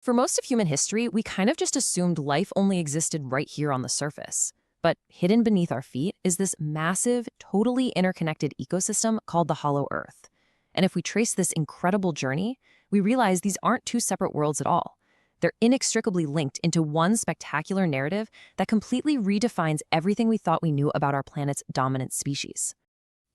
For most of human history, we kind of just assumed life only existed right here on the surface. But hidden beneath our feet is this massive, totally interconnected ecosystem called the Hollow Earth. And if we trace this incredible journey, we realize these aren't two separate worlds at all. They're inextricably linked into one spectacular narrative that completely redefines everything we thought we knew about our planet's dominant species.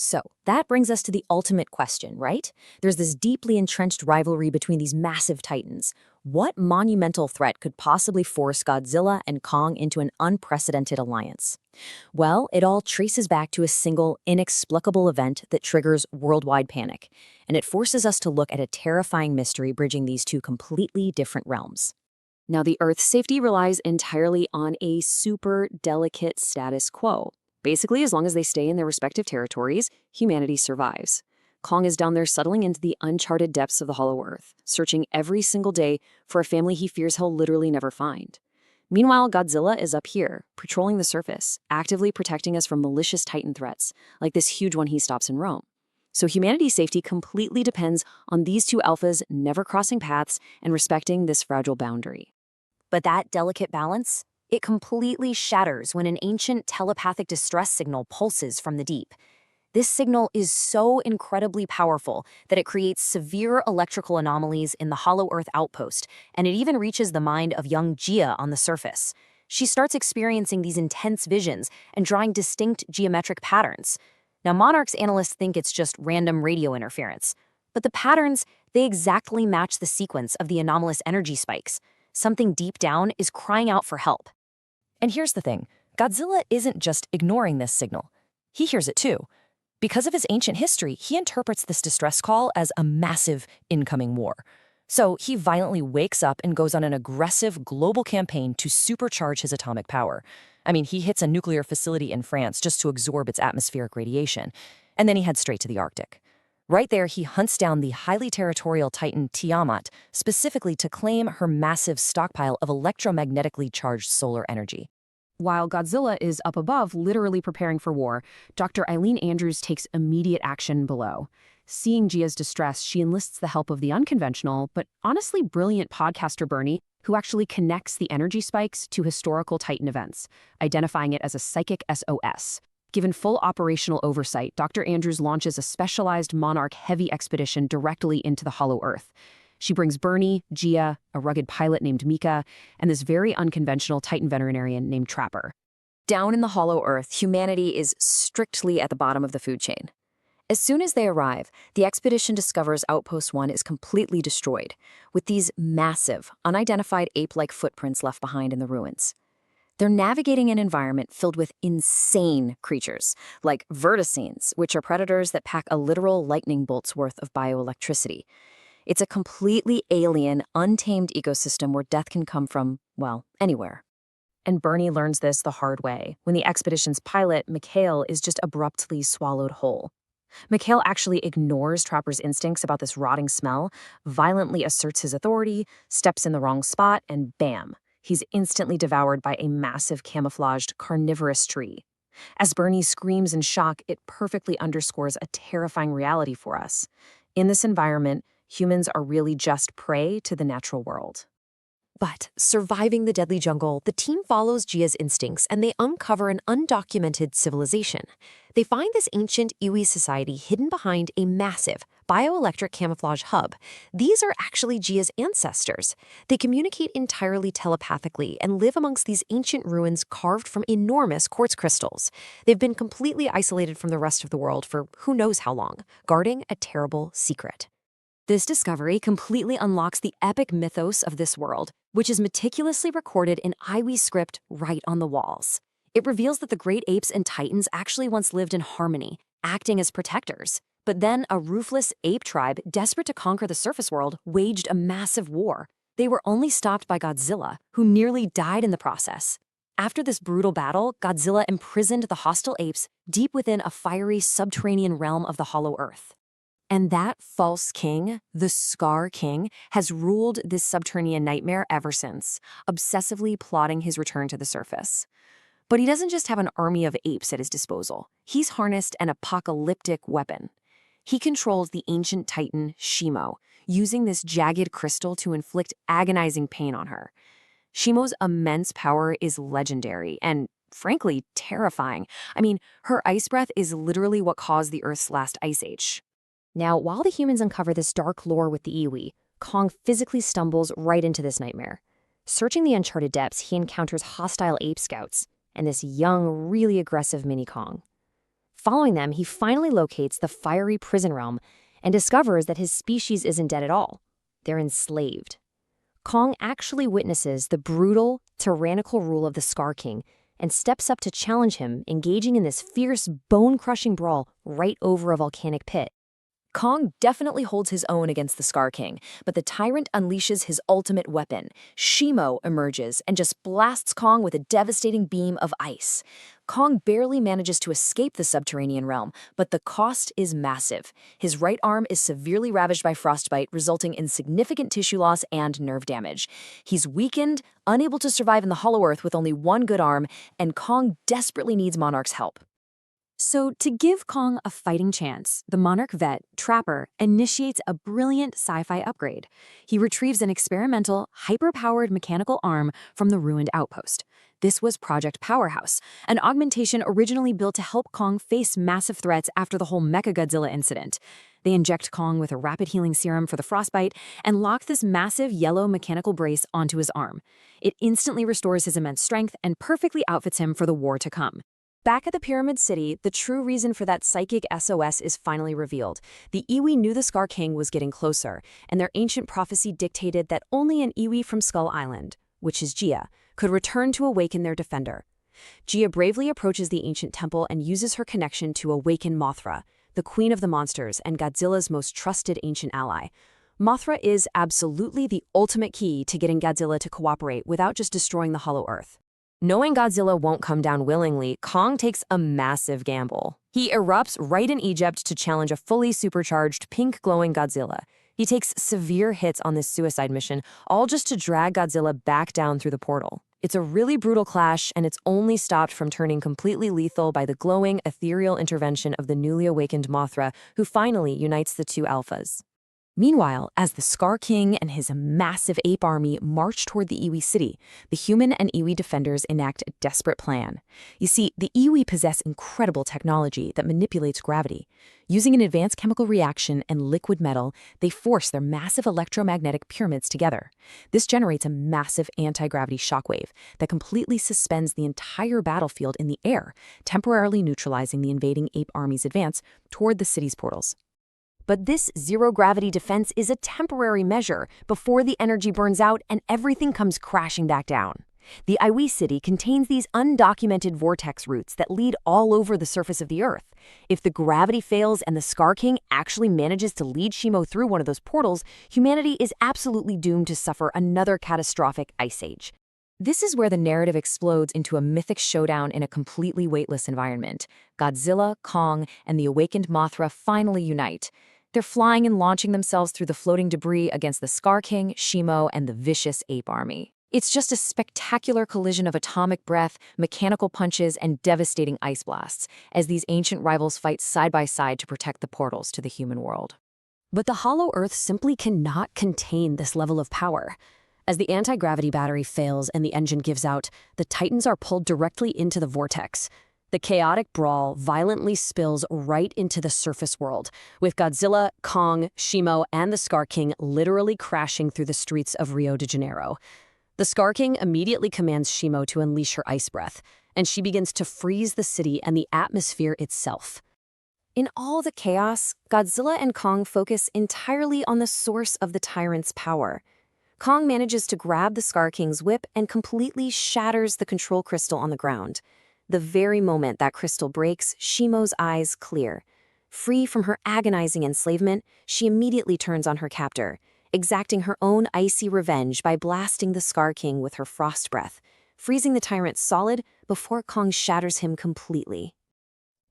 So, that brings us to the ultimate question, right? There's this deeply entrenched rivalry between these massive titans. What monumental threat could possibly force Godzilla and Kong into an unprecedented alliance? Well, it all traces back to a single, inexplicable event that triggers worldwide panic, and it forces us to look at a terrifying mystery bridging these two completely different realms. Now, the Earth's safety relies entirely on a super delicate status quo. Basically, as long as they stay in their respective territories, humanity survives. Kong is down there settling into the uncharted depths of the Hollow Earth, searching every single day for a family he fears he'll literally never find. Meanwhile, Godzilla is up here, patrolling the surface, actively protecting us from malicious Titan threats, like this huge one he stops in Rome. So humanity's safety completely depends on these two alphas never crossing paths and respecting this fragile boundary. But that delicate balance? It completely shatters when an ancient telepathic distress signal pulses from the deep. This signal is so incredibly powerful that it creates severe electrical anomalies in the Hollow Earth outpost, and it even reaches the mind of young Gia on the surface. She starts experiencing these intense visions and drawing distinct geometric patterns. Now, Monarch's analysts think it's just random radio interference, but the patterns, they exactly match the sequence of the anomalous energy spikes. Something deep down is crying out for help. And here's the thing, Godzilla isn't just ignoring this signal. He hears it too. Because of his ancient history, he interprets this distress call as a massive incoming war. So he violently wakes up and goes on an aggressive global campaign to supercharge his atomic power. I mean, he hits a nuclear facility in France just to absorb its atmospheric radiation, and then he heads straight to the Arctic. Right there, he hunts down the highly territorial Titan Tiamat, specifically to claim her massive stockpile of electromagnetically charged solar energy. While Godzilla is up above, literally preparing for war, Dr. Eileen Andrews takes immediate action below. Seeing Gia's distress, she enlists the help of the unconventional, but honestly brilliant podcaster Bernie, who actually connects the energy spikes to historical Titan events, identifying it as a psychic SOS. Given full operational oversight, Dr. Andrews launches a specialized Monarch heavy expedition directly into the Hollow Earth. She brings Bernie, Gia, a rugged pilot named Mika, and this very unconventional Titan veterinarian named Trapper. Down in the Hollow Earth, humanity is strictly at the bottom of the food chain. As soon as they arrive, the expedition discovers Outpost 1 is completely destroyed, with these massive, unidentified ape-like footprints left behind in the ruins. They're navigating an environment filled with insane creatures, like verticines, which are predators that pack a literal lightning bolt's worth of bioelectricity. It's a completely alien, untamed ecosystem where death can come from, well, anywhere. And Bernie learns this the hard way, when the expedition's pilot, Mikhail, is just abruptly swallowed whole. Mikhail actually ignores Trapper's instincts about this rotting smell, violently asserts his authority, steps in the wrong spot, and bam, he's instantly devoured by a massive camouflaged carnivorous tree. As Bernie screams in shock, it perfectly underscores a terrifying reality for us. In this environment, humans are really just prey to the natural world. But surviving the deadly jungle, the team follows Gia's instincts and they uncover an undocumented civilization. They find this ancient Iwi society hidden behind a massive bioelectric camouflage hub. These are actually Gia's ancestors. They communicate entirely telepathically and live amongst these ancient ruins carved from enormous quartz crystals. They've been completely isolated from the rest of the world for who knows how long, guarding a terrible secret. This discovery completely unlocks the epic mythos of this world, which is meticulously recorded in Iwi script right on the walls. It reveals that the great apes and titans actually once lived in harmony, acting as protectors. But then a ruthless ape tribe, desperate to conquer the surface world, waged a massive war. They were only stopped by Godzilla, who nearly died in the process. After this brutal battle, Godzilla imprisoned the hostile apes deep within a fiery subterranean realm of the Hollow Earth. And that false king, the Scar King, has ruled this subterranean nightmare ever since, obsessively plotting his return to the surface. But he doesn't just have an army of apes at his disposal. He's harnessed an apocalyptic weapon. He controls the ancient titan, Shimo, using this jagged crystal to inflict agonizing pain on her. Shimo's immense power is legendary and, frankly, terrifying. I mean, her ice breath is literally what caused the Earth's last ice age. Now, while the humans uncover this dark lore with the iwi, Kong physically stumbles right into this nightmare. Searching the uncharted depths, he encounters hostile ape scouts and this young, really aggressive mini Kong. Following them, he finally locates the fiery prison realm and discovers that his species isn't dead at all. They're enslaved. Kong actually witnesses the brutal, tyrannical rule of the Scar King and steps up to challenge him, engaging in this fierce, bone-crushing brawl right over a volcanic pit. Kong definitely holds his own against the Scar King, but the tyrant unleashes his ultimate weapon. Shimo emerges and just blasts Kong with a devastating beam of ice. Kong barely manages to escape the subterranean realm, but the cost is massive. His right arm is severely ravaged by frostbite, resulting in significant tissue loss and nerve damage. He's weakened, unable to survive in the Hollow Earth with only one good arm, and Kong desperately needs Monarch's help. So, to give Kong a fighting chance, the Monarch vet, Trapper, initiates a brilliant sci-fi upgrade. He retrieves an experimental, hyper-powered mechanical arm from the ruined outpost. This was Project Powerhouse, an augmentation originally built to help Kong face massive threats after the whole Mechagodzilla incident. They inject Kong with a rapid healing serum for the frostbite and lock this massive yellow mechanical brace onto his arm. It instantly restores his immense strength and perfectly outfits him for the war to come. Back at the Pyramid City, the true reason for that psychic SOS is finally revealed. The Iwi knew the Scar King was getting closer, and their ancient prophecy dictated that only an Iwi from Skull Island, which is Gia, could return to awaken their defender. Gia bravely approaches the ancient temple and uses her connection to awaken Mothra, the queen of the monsters and Godzilla's most trusted ancient ally. Mothra is absolutely the ultimate key to getting Godzilla to cooperate without just destroying the Hollow Earth. Knowing Godzilla won't come down willingly, Kong takes a massive gamble. He erupts right in Egypt to challenge a fully supercharged, pink-glowing Godzilla. He takes severe hits on this suicide mission, all just to drag Godzilla back down through the portal. It's a really brutal clash, and it's only stopped from turning completely lethal by the glowing, ethereal intervention of the newly awakened Mothra, who finally unites the two alphas. Meanwhile, as the Scar King and his massive ape army march toward the Iwi city, the human and Iwi defenders enact a desperate plan. You see, the Iwi possess incredible technology that manipulates gravity. Using an advanced chemical reaction and liquid metal, they force their massive electromagnetic pyramids together. This generates a massive anti-gravity shockwave that completely suspends the entire battlefield in the air, temporarily neutralizing the invading ape army's advance toward the city's portals. But this zero-gravity defense is a temporary measure before the energy burns out and everything comes crashing back down. The Iwi city contains these undocumented vortex routes that lead all over the surface of the Earth. If the gravity fails and the Scar King actually manages to lead Shimo through one of those portals, humanity is absolutely doomed to suffer another catastrophic ice age. This is where the narrative explodes into a mythic showdown in a completely weightless environment. Godzilla, Kong, and the awakened Mothra finally unite. They're flying and launching themselves through the floating debris against the Scar King, Shimo, and the vicious ape army. It's just a spectacular collision of atomic breath, mechanical punches, and devastating ice blasts, as these ancient rivals fight side by side to protect the portals to the human world. But the Hollow Earth simply cannot contain this level of power. As the anti-gravity battery fails and the engine gives out, the Titans are pulled directly into the vortex. The chaotic brawl violently spills right into the surface world, with Godzilla, Kong, Shimo, and the Scar King literally crashing through the streets of Rio de Janeiro. The Scar King immediately commands Shimo to unleash her ice breath, and she begins to freeze the city and the atmosphere itself. In all the chaos, Godzilla and Kong focus entirely on the source of the tyrant's power. Kong manages to grab the Scar King's whip and completely shatters the control crystal on the ground. The very moment that crystal breaks, Shimo's eyes clear. Free from her agonizing enslavement, she immediately turns on her captor, exacting her own icy revenge by blasting the Scar King with her frost breath, freezing the tyrant solid before Kong shatters him completely.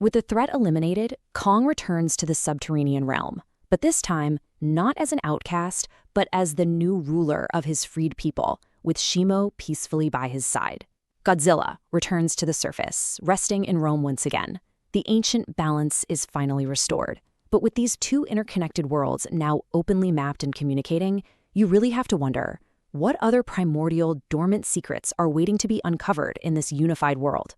With the threat eliminated, Kong returns to the subterranean realm, but this time, not as an outcast, but as the new ruler of his freed people, with Shimo peacefully by his side. Godzilla returns to the surface, resting in Rome once again. The ancient balance is finally restored. But with these two interconnected worlds now openly mapped and communicating, you really have to wonder, what other primordial, dormant secrets are waiting to be uncovered in this unified world?